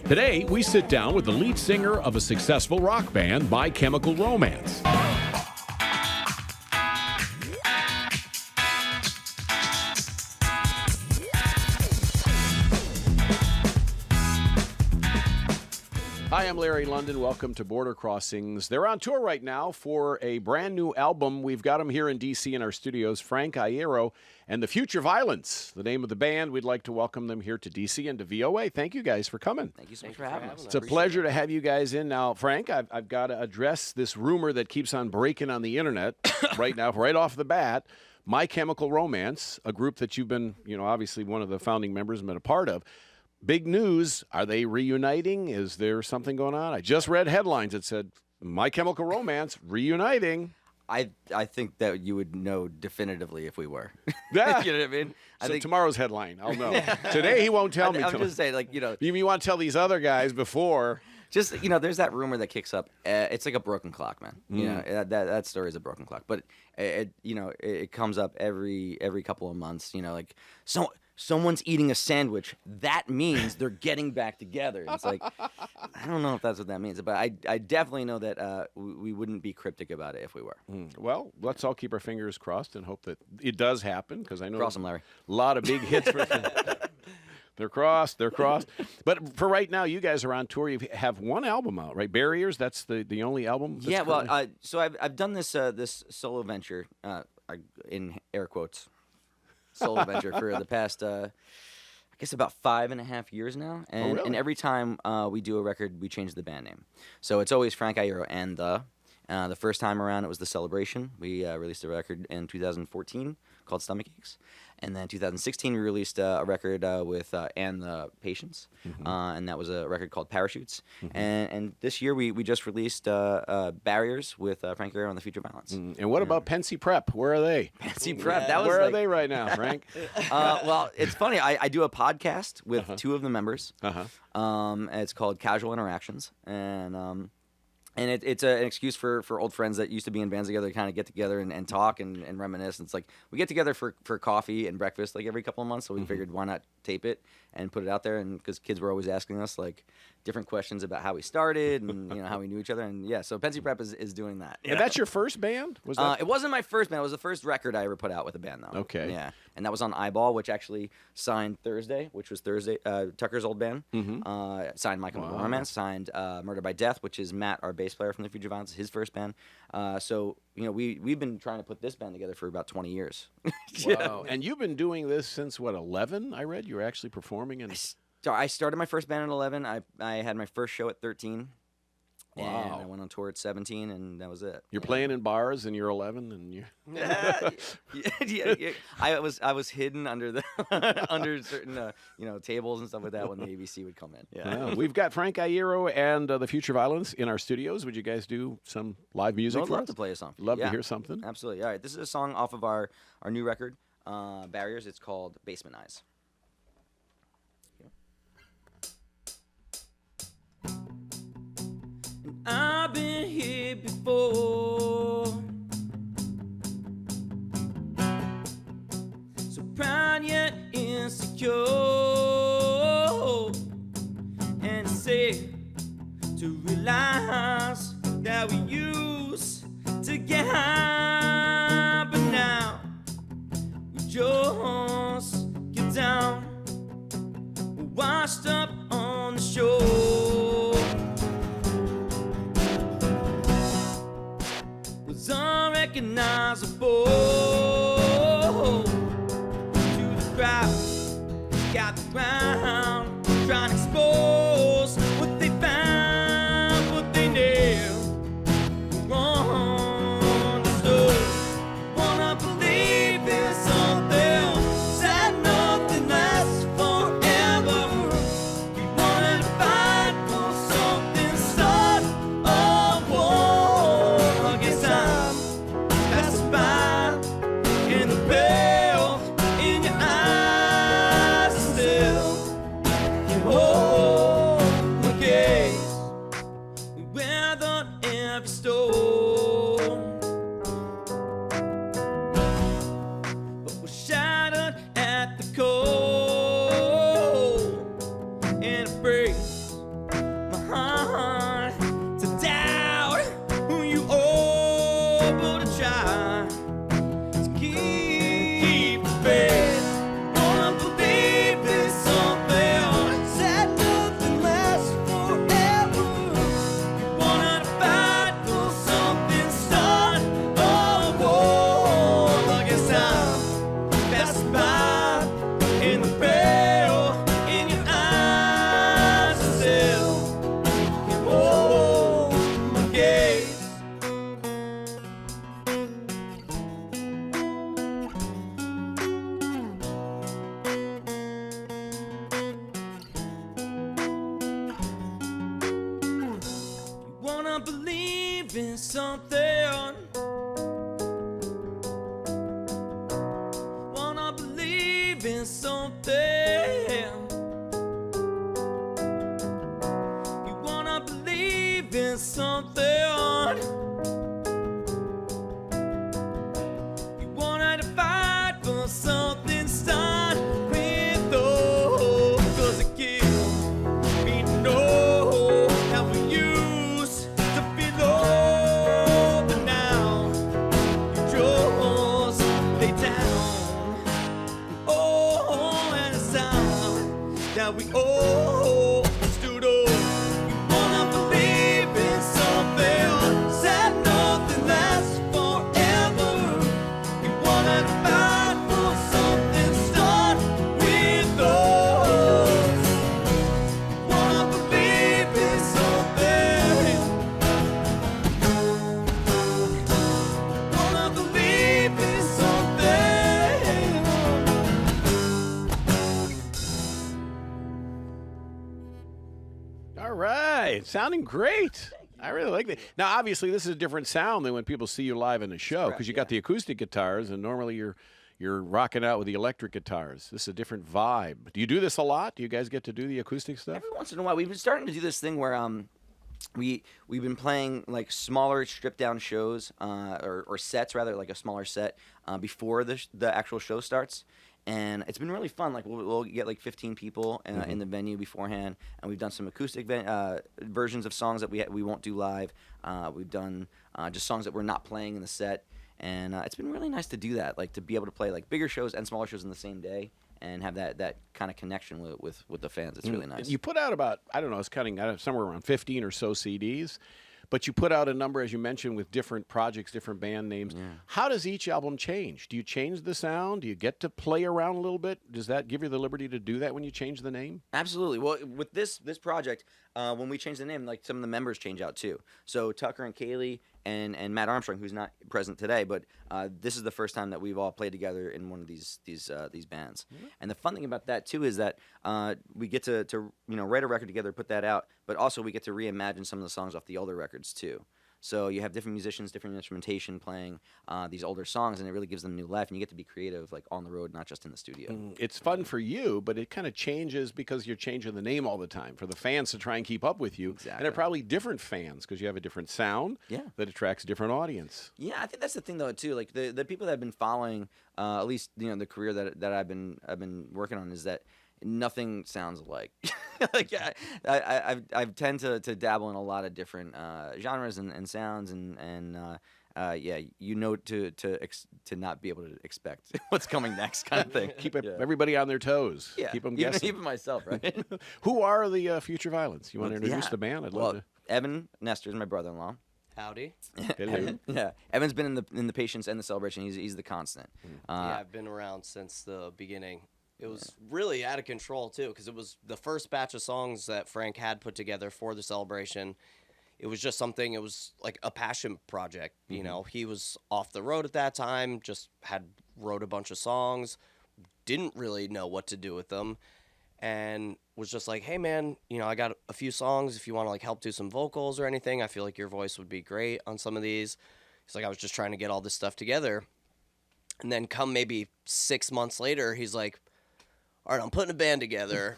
Today, we sit down with the lead singer of a successful rock band, My Chemical Romance. Hi, I'm Larry London. Welcome to Border Crossings. They're on tour right now for a brand new album. We've got them here in D.C. in our studios, Frank Iero and the Future Violence, the name of the band. We'd like to welcome them here to D.C. and to VOA. Thank you guys for coming. Thank you so much for having us. It's a pleasure to have you guys in. Now, Frank, I've got to address this rumor that keeps on breaking on the internet right now, right off the bat. My Chemical Romance, a group that you've been, obviously one of the founding members and been a part of. Big news. Are they reuniting? Is there something going on? I just read headlines that said My Chemical Romance reuniting. I think that you would know definitively if we were. Yeah. You know what I mean? I think tomorrow's headline, I'll know. Today he won't tell me. I'm just saying, You want to tell these other guys before. Just, there's that rumor that kicks up. It's like a broken clock, man. That story is a broken clock. But, it comes up every couple of months, someone's eating a sandwich. That means they're getting back together. It's like, I don't know if that's what that means, but I definitely know that we wouldn't be cryptic about it if we were. Well, let's all keep our fingers crossed and hope that it does happen, because I know Cross them, Larry. A lot of big hits. They're crossed. But for right now, you guys are on tour. You have one album out, right? Barriers, that's the only album? Yeah, well, so I've done this solo venture, in air quotes, solo venture for the past, I guess about 5.5 years now. And, really? And every time we do a record, we change the band name. So it's always Frank Iero and the first time around, it was The Celebration. We released a record in 2014 called Stomach Aches. And then 2016, we released a record with And the Patients. And that was a record called Parachutes. And this year, we just released Barriers with Frank Iero and the Future Violence. And what about Pensy Prep? Where are they? Pensy Prep. That was Where are they right now, Frank? Well, it's funny. I do a podcast with two of the members. It's called Casual Interactions. And it's an excuse for old friends that used to be in bands together to kind of get together and talk and reminisce. It's like we get together for coffee and breakfast like every couple of months, so we figured why not tape it and put it out there. And because kids were always asking us like different questions about how we started and how we knew each other. And yeah, so Pensy Prep is doing that. And that's your first band? Was that? It wasn't my first band. It was the first record I ever put out with a band, though. Okay. Yeah, and that was on Eyeball, which actually signed Thursday, which was Tucker's old band. Signed My Chemical Romance, signed Murder by Death, which is Matt, our bass player from the Future Violence, his first band. So we've been trying to put this band together for about 20 years. Wow. And you've been doing this since, 11? I read you were actually performing in... I started my first band at 11. I had my first show at 13. Wow. And I went on tour at 17, and that was it. You're playing in bars, and you're 11, and you. Yeah. I was hidden under under certain tables and stuff like that when the ABC would come in. Yeah. We've got Frank Iero and the Future Violence in our studios. Would you guys do some live music I'd for love us? to play a song. Love to hear something. Absolutely. All right. This is a song off of our new record, Barriers. It's called Basement Eyes. I've been here before, so proud yet insecure, and it's safe to realize that we used to get high, but now we just get down, washed up on the shore. Unrecognizable to the crowd, got the ground trying to expose what they found, what they never understood. Wanna believe in something, said nothing lasts forever. We wanted to fight for something, start a war against time. In the pale in your eyes still. something. Wanna believe in something. You wanna believe in something. You wanna fight for something. Start with those. 'Cause it gives me know how we used to be low, but now you just lay down. Oh, and a sound that we all stood on. You wanna believe in something, said nothing lasts forever. You wanna fight for something, start with us. Wanna believe in something. Wanna believe in something. All right, sounding great. I really like that. Now, obviously, this is a different sound than when people see you live in a show because you got the acoustic guitars, and normally you're rocking out with the electric guitars. This is a different vibe. Do you do this a lot? Do you guys get to do the acoustic stuff? Every once in a while, we've been starting to do this thing where we've been playing like smaller stripped down shows or sets rather, like a smaller set before the actual show starts. And it's been really fun. Like we'll get like 15 people in the venue beforehand, and we've done some acoustic versions of songs that we won't do live. We've done just songs that we're not playing in the set, and it's been really nice to do that. Like to be able to play like bigger shows and smaller shows in the same day, and have that kind of connection with the fans. It's really nice. You put out about, I don't know, it's cutting out somewhere around 15 or so CDs. But you put out a number, as you mentioned, with different projects, different band names. Yeah. How does each album change? Do you change the sound? Do you get to play around a little bit? Does that give you the liberty to do that when you change the name? Absolutely. Well, with this project, when we change the name, like some of the members change out too. So Tucker and Kaylee and Matt Armstrong, who's not present today, but this is the first time that we've all played together in one of these bands. Mm-hmm. And the fun thing about that too is that we get to write a record together, put that out, but also we get to reimagine some of the songs off the older records too. So you have different musicians, different instrumentation playing these older songs, and it really gives them new life. And you get to be creative, like on the road, not just in the studio. It's fun for you, but it kind of changes because you're changing the name all the time for the fans to try and keep up with you. Exactly. And they're probably different fans because you have a different sound that attracts a different audience. Yeah, I think that's the thing though too. Like the people that have been following, at least the career that I've been working on is that nothing sounds alike. Like I tend to dabble in a lot of different genres and sounds and to not be able to expect what's coming next kind of thing. Keep everybody on their toes. Yeah. Keep them guessing. Even myself, right? Who are the Future Violence? You want to introduce the band? I'd love to. Evan Nestor is my brother-in-law. Howdy. Hello. Yeah, Evan's been in the Patience and the Celebration. He's the constant. Yeah, I've been around since the beginning. It was really out of control too, because it was the first batch of songs that Frank had put together for the Celebration. It was just something. It was like a passion project. You know, he was off the road at that time. Just wrote a bunch of songs. Didn't really know what to do with them, and was just like, hey man, I got a few songs. If you want to like help do some vocals or anything, I feel like your voice would be great on some of these. He's like, I was just trying to get all this stuff together, and then come maybe 6 months later, he's like, all right, I'm putting a band together.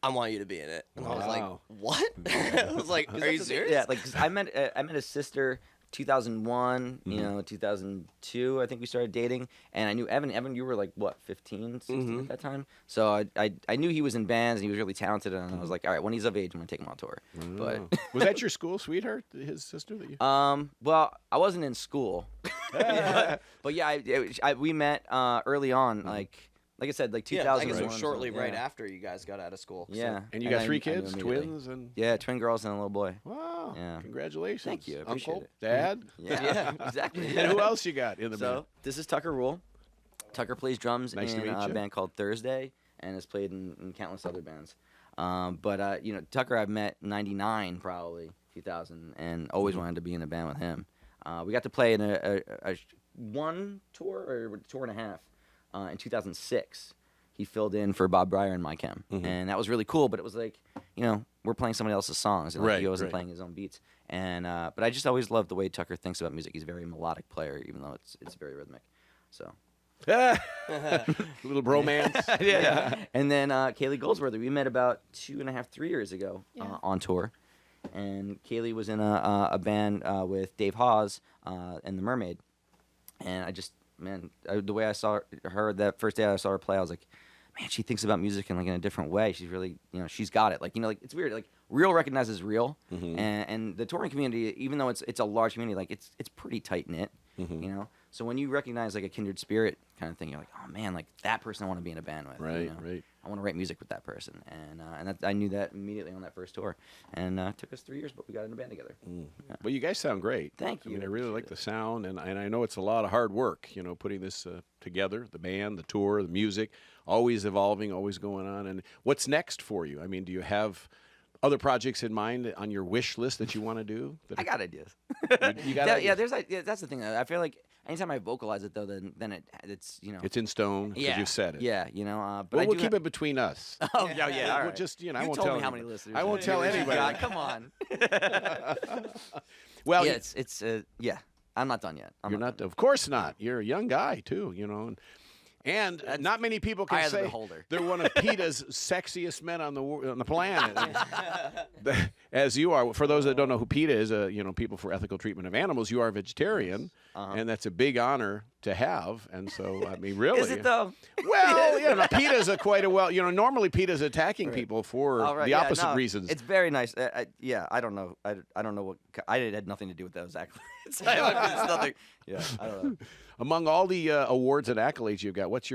I want you to be in it. And I was like, what? I was like, are you serious? Yeah, like 'cause I met his sister 2001, 2002, I think we started dating, and I knew Evan. Evan, you were like what, 15, 16 at that time? So I knew he was in bands and he was really talented, and I was like, all right, when he's of age, I'm gonna take him on tour. But was that your school sweetheart, his sister? That you... well, I wasn't in school, but yeah, we met early on, like I said, like 2000. I guess it was shortly right after you guys got out of school. Yeah. So. And you got 3 kids, twins, and twin girls and a little boy. Wow. Yeah. Congratulations. Thank you. I appreciate Uncle, it. Dad. Yeah, exactly. And who else you got in the band? This is Tucker Rule. Tucker plays drums Nice to in meet a you. band called Thursday and has played in countless other bands. But Tucker I've met 99 probably, 2000, and always wanted to be in a band with him. We got to play in a one tour or tour and a half in 2006. he filled in for Bob Breyer in My Chem, and that was really cool. But it was like, we're playing somebody else's songs, and like, he wasn't playing his own beats. And but I just always loved the way Tucker thinks about music. He's a very melodic player, even though it's very rhythmic. So. Little bromance. Yeah. And then Kaylee Goldsworthy, we met about 3 years ago on tour. And Kaylee was in a band with Dave Hawes and The Mermaid. And I just, the way I saw her that first day I saw her play, I was like, man, she thinks about music in a different way. She's really, she's got it. It's weird. Like, real recognizes real. And the touring community, even though it's a large community, it's pretty tight knit. So when you recognize a kindred spirit kind of thing, you're like, oh man, that person I want to be in a band with. Right. I want to write music with that person, and I knew that immediately on that first tour, and it took us 3 years, but we got in a band together. Yeah. Well, you guys sound great. Thank you. I really like the sound, and I know it's a lot of hard work, putting this together, the band, the tour, the music, always evolving, always going on. And what's next for you? I mean, do you have other projects in mind on your wish list that you want to do? I got ideas. You got ideas? Yeah, that's the thing. I feel like anytime I vocalize it, though, then it's it's in stone because you've said it. Yeah, but we'll keep it between us. Oh yeah, all right. We'll just I you won't told tell me how many listeners. I won't tell anybody. God, come on. Well, yeah, it's I'm not done yet. You're not. Of course not. You're a young guy too. And not many people can say they're one of PETA's sexiest men on the planet, as you are. For those that don't know who PETA is, People for Ethical Treatment of Animals, you are a vegetarian, and that's a big honor to have. And so, I mean, really, is it though? Well, PETA's quite a well. Normally PETA's attacking people for the opposite reasons. It's very nice. I don't know. I don't know what. I had nothing to do with those accolades. It's nothing. Yeah, I don't know. Among all the awards and accolades you've got, what's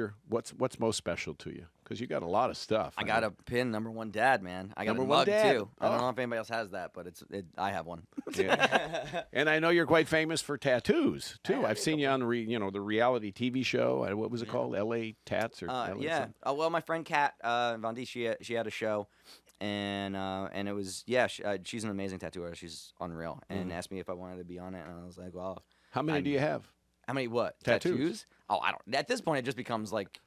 most special to you? Because you got a lot of stuff. I got a pin, #1 dad, man. I got a mug too. I don't know if anybody else has that, but I have one. Yeah. And I know you're quite famous for tattoos too. I've seen you on the reality TV show. What was it called? L.A. Tats or yeah. Well, my friend Kat Von D, she had a show. And it was she's an amazing tattoo artist. She's unreal. And asked me if I wanted to be on it, and I was like, well. How many do you have? How many what? Tattoos? Oh, I don't. At this point, it just becomes like,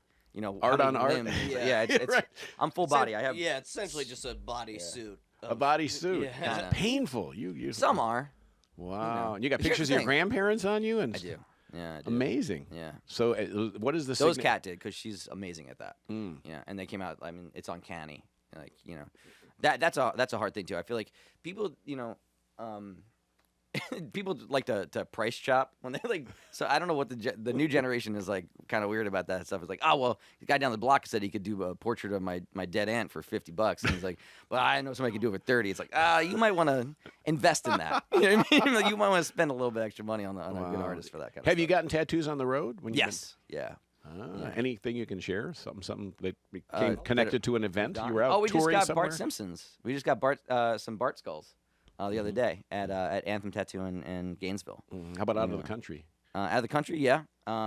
art on art. It's right. I'm full body. I have. Yeah, it's essentially just a bodysuit. A bodysuit. Yeah. It's painful. You. Some are. Wow. And you got pictures of your grandparents on you, and I do. Yeah, I do. Amazing. Yeah. So, what is the? Those Kat did because she's amazing at that. Yeah, and they came out. I mean, it's uncanny. That's a hard thing too. I feel like people, people like to price shop when they like. So I don't know what the new generation is like. Kind of weird about that stuff. It's like, oh well, the guy down the block said he could do a portrait of my dead aunt for $50, and he's like, well, I know somebody could do it for 30. It's like, you might want to invest in that. You know what I mean? Like, you might want to spend a little bit extra money on a good artist for that kind of stuff. Have you gotten tattoos on the road? Yes. Yeah. Anything you can share? Something that became connected to an event you were out we touring just got somewhere? Bart Simpsons. We just got some Bart skulls the other day at Anthem Tattoo in Gainesville. How about out of the country? Out of the country, yeah.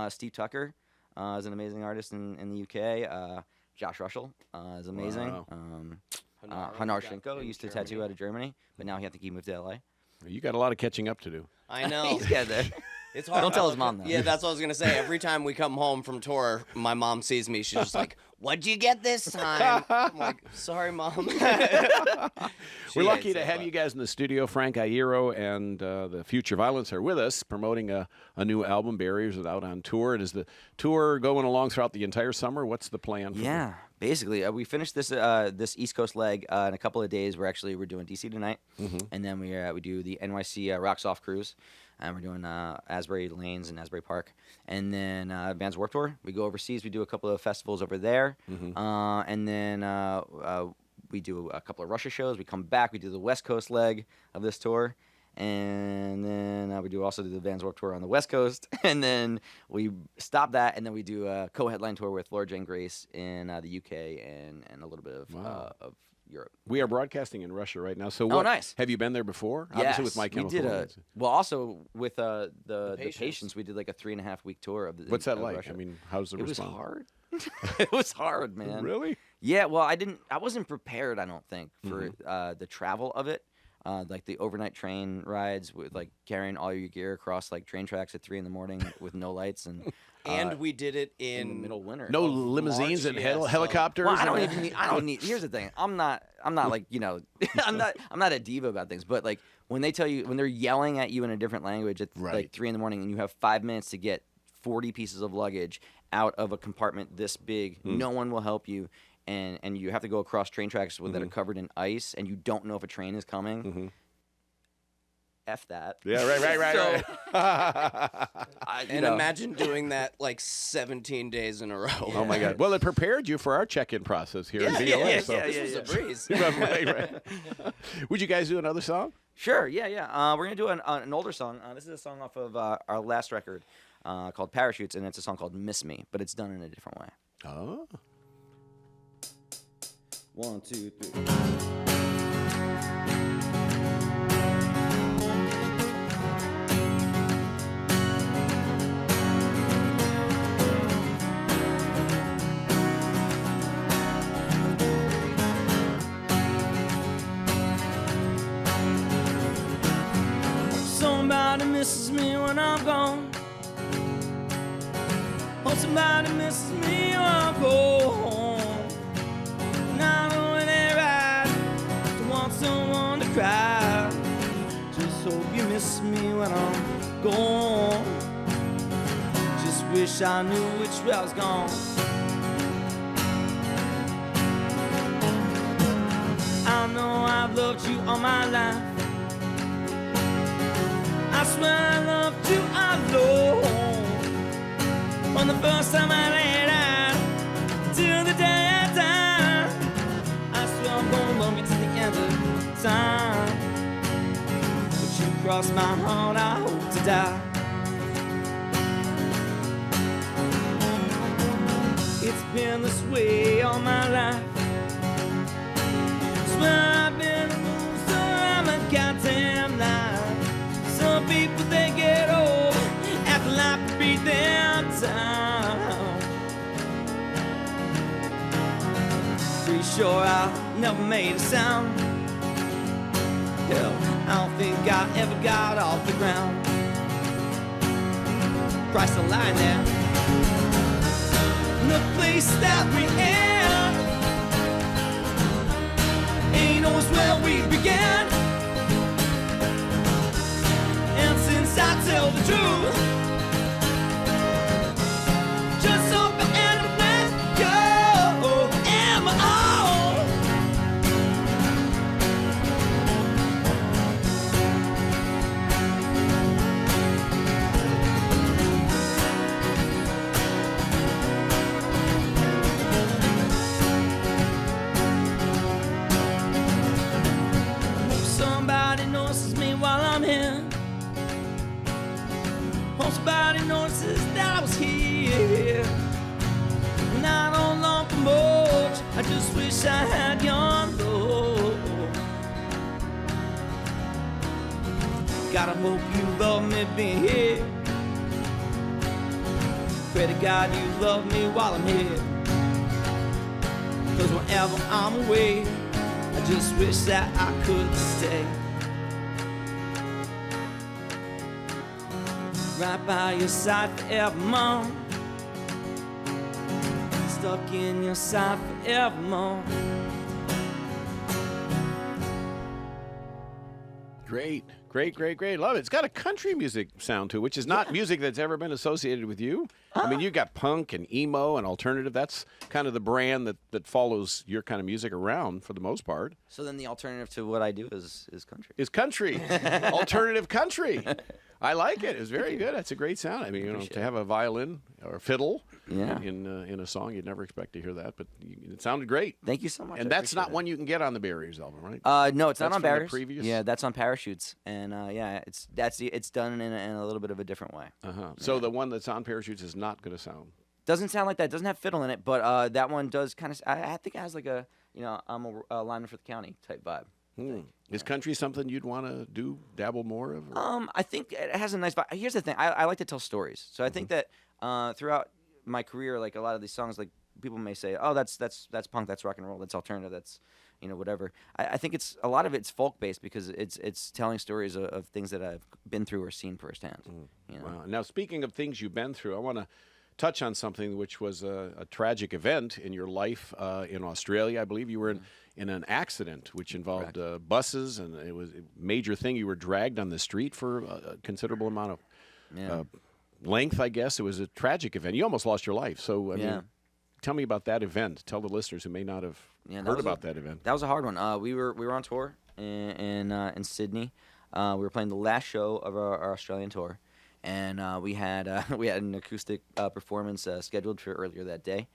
Steve Tucker is an amazing artist in the UK. Josh Russell is amazing. Wow. Hanar Shinko used to tattoo out of Germany, but now I think he moved to LA. You got a lot of catching up to do. I know. He's getting there. It's hard. Don't tell his mom that. Yeah, that's what I was gonna say. Every time we come home from tour, my mom sees me. She's just like, "What'd you get this time?" I'm like, "Sorry, Mom." We're lucky to have you guys in the studio. Frank Iero and the Future Violence are with us, promoting a new album. Barriers is out on tour. And is the tour going along throughout the entire summer? What's the plan? For basically, we finished this East Coast leg in a couple of days. We're doing DC tonight, and then we do the NYC Rocks Off cruise. And we're doing Asbury Lanes and Asbury Park. And then Bands Warped Tour. We go overseas. We do a couple of festivals over there. And then we do a couple of Russia shows. We come back. We do the West Coast leg of this tour. And then we also do the Bands Warped Tour on the West Coast. And then we stop that. And then we do a co-headline tour with Laura Jane Grace in the UK and a little bit of Europe. We are broadcasting in Russia right now. So nice. Have you been there before? Yes. Obviously with My Chemical Romance. Also with the Patients, we did like a 3.5-week tour of the. What's that like? Russia. I mean, how's the response? It was hard. It was hard, man. Really? Yeah. Well, I wasn't prepared. I don't think for the travel of it. like the overnight train rides with like carrying all your gear across like train tracks at 3 a.m. with no lights And we did it in the in middle of winter. No limousines March, and yeah, so- helicopters. Well, I don't and- even need. I don't need. Here's the thing. I'm not like I'm not a diva about things. But like when they're yelling at you in a different language at Right. like 3 a.m. and you have 5 minutes to get 40 pieces of luggage out of a compartment this big, no one will help you, and you have to go across train tracks that are covered in ice, and you don't know if a train is coming. F that. Yeah, right. And imagine doing that like 17 days in a row. Oh my God. Well, it prepared you for our check-in process here at VOS. so- This was a breeze. right. Would you guys do another song? Sure. Yeah. We're gonna do an older song. This is a song off of our last record called Parachutes, and it's a song called Miss Me, but it's done in a different way. Oh. 1, 2, 3. Somebody misses me when I'm gone. Oh, somebody misses me when I go home. And I know it ain't right to want someone to cry. Just hope you miss me when I'm gone. Just wish I knew which way I was gone. I know I've loved you all my life. I swear I loved you alone. From the first time I laid out till the day I die. I swear I'm gonna love you to the end of time. But you crossed my heart, I hope to die. It's been this way all my life. Swear I've been a loser, I'm a goddamn lie. Some people they get old after life beat them down. Pretty sure I never made a sound. Hell, I don't think I ever got off the ground. Christ the line there. The place that we in ain't always where we began. I tell the truth. Just hope I end up let go. Am I all? Hope somebody notices me while I'm here. Somebody notices that I was here. And I don't long for much. I just wish I had your love. Gotta hope you love me being here. Pray to God you love me while I'm here. Cause whenever I'm away, I just wish that I could stay. Right by your side forevermore. Stuck in your side forevermore. Great. Love it. It's got a country music sound to it, which is not music that's ever been associated with you. I mean, you got punk and emo and alternative. That's kind of the brand that follows your kind of music around for the most part. So then the alternative to what I do is country. Is country. Alternative country. I like it. It's very good. That's a great sound. I mean, to have a violin or a fiddle in a song, you'd never expect to hear that, but it sounded great. Thank you so much. And I that's appreciate not it. one you can get on the Barriers album, right? No, it's That's not on from the Barriers. previous? Yeah, that's on Parachutes, and it's done in a little bit of a different way. So the one that's on Parachutes is not going to sound. Doesn't sound like that. Doesn't have fiddle in it, but that one does kind of. I think it has like a I'm a lineman for the county type vibe. Is country something you'd want to dabble more of? Or? I think it has a nice vibe. Here's the thing. I like to tell stories, so I think that throughout my career, like a lot of these songs, like people may say, oh, that's punk, that's rock and roll, that's alternative, that's whatever. I think a lot of it's folk based because it's telling stories of things that I've been through or seen firsthand. Wow. Now, speaking of things you've been through, I want to touch on something which was a tragic event in your life in Australia. I believe you were in an accident which involved buses, and it was a major thing. You were dragged on the street for a considerable amount of length, I guess. It was a tragic event. You almost lost your life. So, I mean, tell me about that event. Tell the listeners who may not have heard about that event. That was a hard one. We were on tour in Sydney. We were playing the last show of our Australian tour. And we had an acoustic performance scheduled for earlier that day.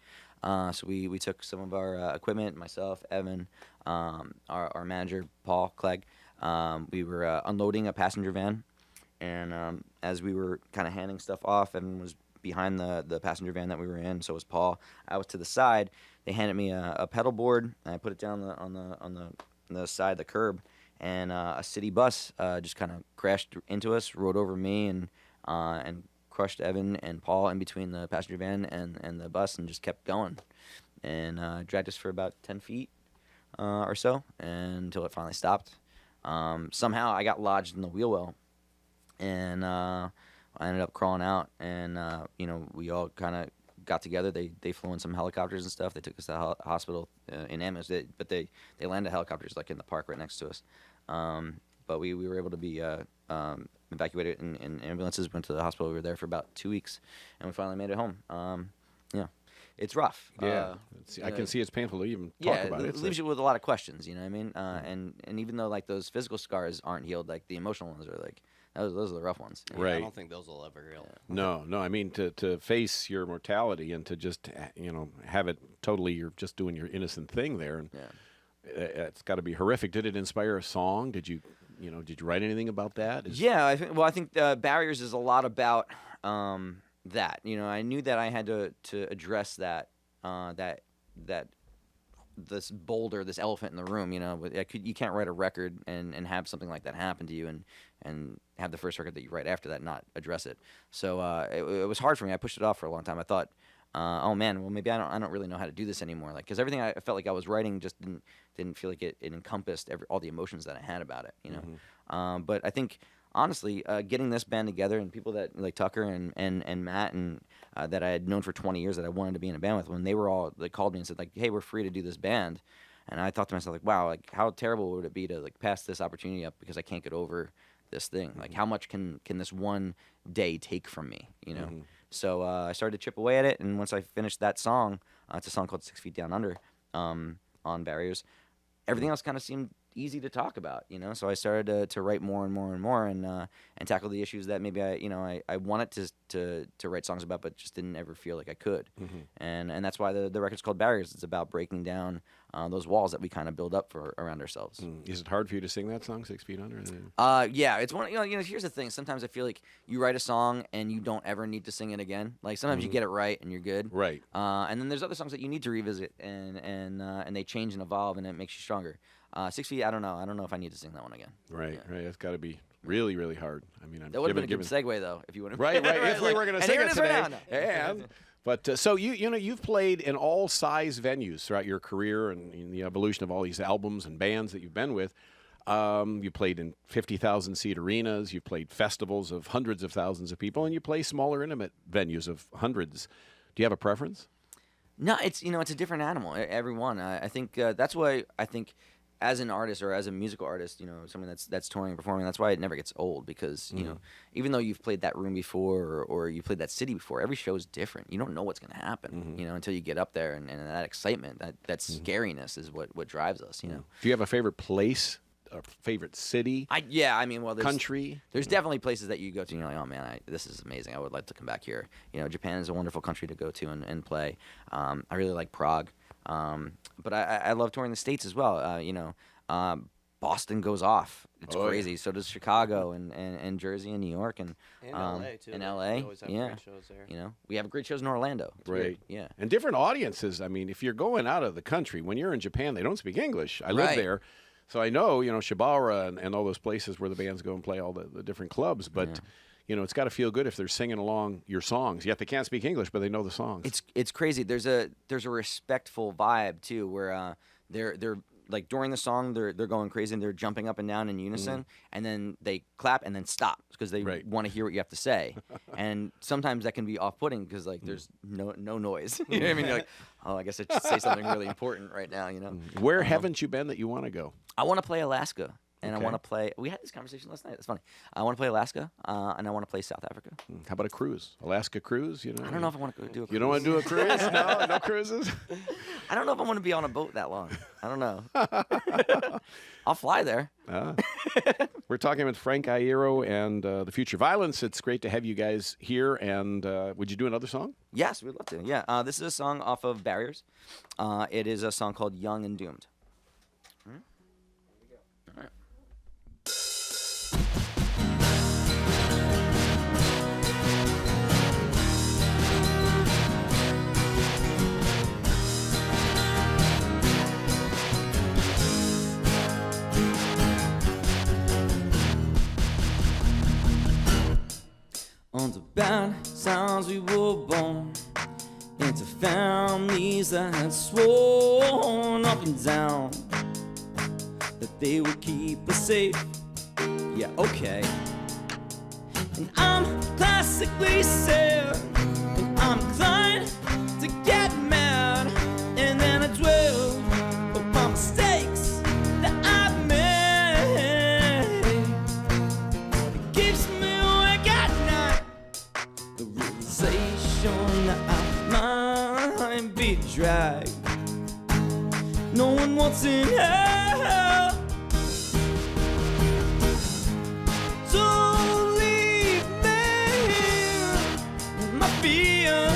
So we took some of our equipment, myself, Evan, our manager, Paul Clegg. We were unloading a passenger van. And as we were kind of handing stuff off, Evan was behind the passenger van that we were in. So was Paul. I was to the side. They handed me a pedal board. And I put it down on the side of the curb. And a city bus just kind of crashed into us, rode over me, and crushed Evan and Paul in between the passenger van and the bus, and just kept going, and dragged us for about 10 feet or so until it finally stopped. Somehow I got lodged in the wheel well, and I ended up crawling out, and we all kind of got together. They flew in some helicopters and stuff. They took us to the hospital in Amos, but they landed helicopters like in the park right next to us. But we were able to be evacuated in ambulances. Went to the hospital. We were there for about 2 weeks, and we finally made it home. It's rough. Yeah, I can see it's painful to even talk about it. It leaves you with a lot of questions. You know what I mean? And even though like those physical scars aren't healed, like the emotional ones are like those are the rough ones. Right. I don't think those will ever heal. No. I mean to face your mortality and to just have it totally. You're just doing your innocent thing there, and it's got to be horrific. Did it inspire a song? Did you write anything about that? I think Barriers is a lot about that. I knew that I had to address that this boulder, this elephant in the room. You can't write a record and have something like that happen to you and have the first record that you write after that not address it. So it was hard for me. I pushed it off for a long time. I thought, oh man, well maybe I don't really know how to do this anymore. Like, because everything I felt like I was writing just didn't feel like it encompassed all the emotions that I had about it. But I think honestly, getting this band together and people that like Tucker and Matt and that I had known for 20 years that I wanted to be in a band with, when they were all called me and said like, hey, we're free to do this band, and I thought to myself like, wow, like how terrible would it be to like pass this opportunity up because I can't get over this thing. Like, how much can this one day take from me? So I started to chip away at it, and once I finished that song, it's a song called 6 Feet Down Under, on Barriers. Everything else kind of seemed easy to talk about, So I started to write more and more and more, and tackle the issues that maybe I wanted to write songs about, but just didn't ever feel like I could. And that's why the record's called Barriers. It's about breaking down those walls that we kind of build up around ourselves. Is it hard for you to sing that song, 6 Feet Under? Yeah, it's one. Here's the thing. Sometimes I feel like you write a song and you don't ever need to sing it again. Like sometimes you get it right and you're good. Right. And then there's other songs that you need to revisit and they change and evolve and it makes you stronger. 6 Feet, I don't know. I don't know if I need to sing that one again. Right. That's got to be really, really hard. I mean, that would have been a good segue though, if you would have. Right. If we were going to sing it today. Right now. But so you've played in all size venues throughout your career and in the evolution of all these albums and bands that you've been with. You played in 50,000 seat arenas. You've played festivals of hundreds of thousands of people, and you play smaller, intimate venues of hundreds. Do you have a preference? No, it's a different animal. Every one. I think that's why I think. As an artist or as a musical artist, someone that's touring and performing, that's why it never gets old because, even though you've played that room before or you played that city before, every show is different. You don't know what's going to happen, until you get up there and that excitement, that scariness is what drives us, Do you have a favorite place, a favorite city? Country? There's definitely places that you go to and you're like, oh man, this is amazing. I would like to come back here. Japan is a wonderful country to go to and play. I really like Prague. But I love touring the States as well. Boston goes off. It's crazy. Yeah. So does Chicago and Jersey and New York and LA too. In LA, we always have great shows there. We have great shows in Orlando. It's right. Weird. Yeah. And different audiences. I mean, if you're going out of the country, when you're in Japan, they don't speak English. I live there. So I know, Shibara and all those places where the bands go and play all the different clubs. But you know, it's got to feel good if they're singing along your songs. Yet they can't speak English, but they know the songs. It's crazy. There's a respectful vibe too, where they're like during the song they're going crazy and they're jumping up and down in unison, and then they clap and then stop because they want to hear what you have to say. And sometimes that can be off-putting because like there's no noise. You know what I mean? You're like, oh, I guess I should say something really important right now. You know? Where haven't you been that you want to go? I want to play Alaska. And I want to play. We had this conversation last night. It's funny. I want to play Alaska, and I want to play South Africa. How about a cruise? Alaska cruise? You know. I don't know if I want to do a cruise. You don't want to do a cruise? No cruises. I don't know if I want to be on a boat that long. I don't know. I'll fly there. We're talking with Frank Iero and the Future Violence. It's great to have you guys here. And would you do another song? Yes, we'd love to. Yeah, this is a song off of Barriers. It is a song called "Young and Doomed." On the bad sounds we were born into families that had sworn up and down that they would keep us safe. Yeah, okay. And I'm classically sad, and I'm inclined to get mad, and then I dwell on my mistakes that I've made. It keeps me awake at night, the realization that I might be dragged. No one wants in hell. Don't leave me here with my fear.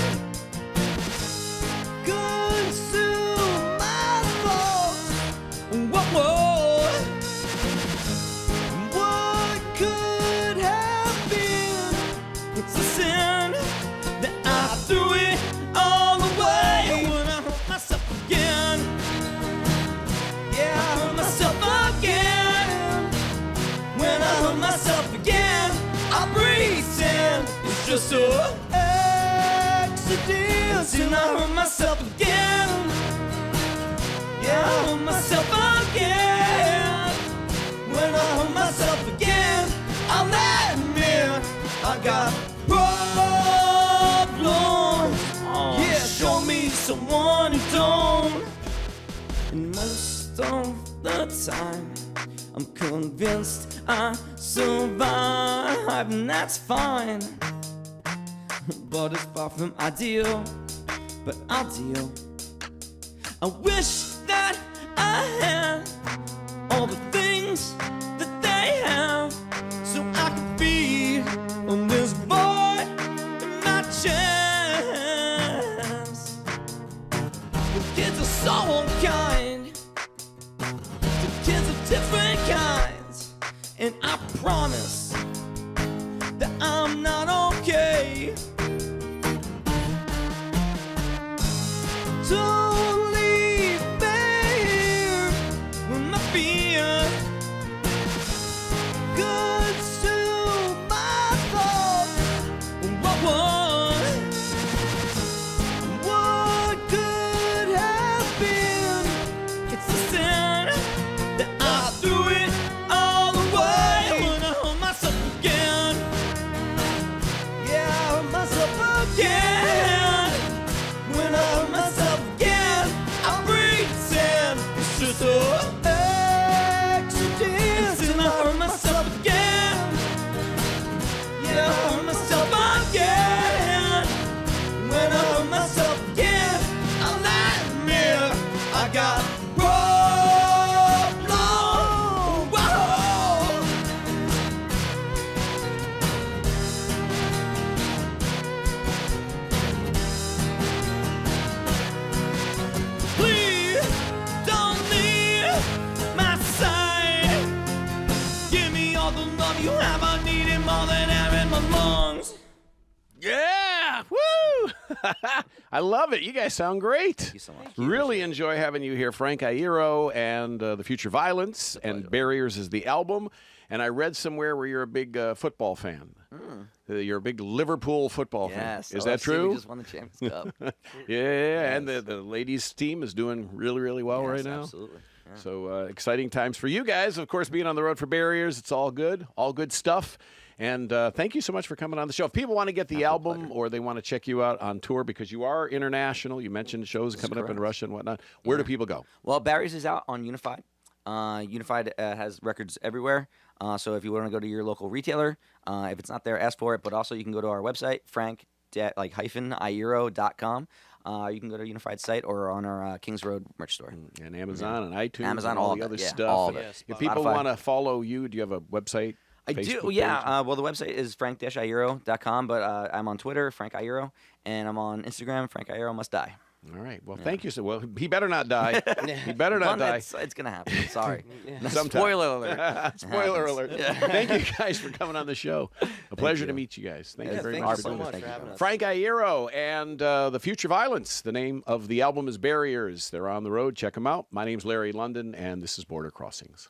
Consume my thoughts. Whoa. What could have been? It's a sin that I threw it all away when I hurt myself again. Yeah, I hurt myself again. When I hurt myself again, I pretend it's just an accident. And I hurt myself again. Yeah, I hurt myself again. When I hurt myself again, I'll admit I got problems. Yeah, show me someone who don't. And most of the time I'm convinced I survive, and that's fine. But it's far from ideal, but I'll deal. I wish that I had all the things that they have, so I could feed on this void in my chest. The kids are so unkind. The kids are different kinds, and I promise that I'm not okay. Don't leave me here with my fear. Consume my thoughts. What could have been? It's a sin that I threw it all away when I hurt myself again. Yeah, I hurt myself again. When I hurt myself again, I pretend it's just an accident. And I hurt myself again. Yeah, I hurt myself again. When I hurt myself again, I'll admit I got problems. Whoa. Please don't leave my side. Give me all the love you have. I need it more than air in my lungs. Yeah! Woo! I love it. You guys sound great. Thank you so much. Really enjoy having you here, Frank Iero, and The Future Violence, and Barriers is the album. And I read somewhere where you're a big football fan. You're a big Liverpool football fan. Is that LFC, true? We just won the Champions Cup. Yeah, and the ladies' team is doing really, really well right now. Absolutely. Yeah. So exciting times for you guys. Of course, being on the road for Barriers, it's all good stuff. And thank you so much for coming on the show. If people want to get the album or they want to check you out on tour, because you are international, you mentioned shows coming up in Russia and whatnot, where do people go? Well, Barry's is out on Unified. Unified has records everywhere. So if you want to go to your local retailer, if it's not there, ask for it. But also you can go to our website, frank-iero.com. You can go to Unified site or on our Kings Road merch store. And Amazon and iTunes Amazon, and all all the of other it, yeah, stuff. all And of it. if people Spotify. want to follow you, do you have a website? I Facebook do, yeah. Well, the website is frank-iero.com, but I'm on Twitter, Frank Iero, and I'm on Instagram, Frank Iero Must Die. All right. Well, thank you. Well, he better not die. He better not die. It's going to happen. Sorry. Sometime. Spoiler alert. Spoiler alert. Thank you guys for coming on the show. A pleasure to meet you guys. Thank you very thank much you for so doing much this. for having us. Frank Iero and The Future Violence. The name of the album is Barriers. They're on the road. Check them out. My name's Larry London, and this is Border Crossings.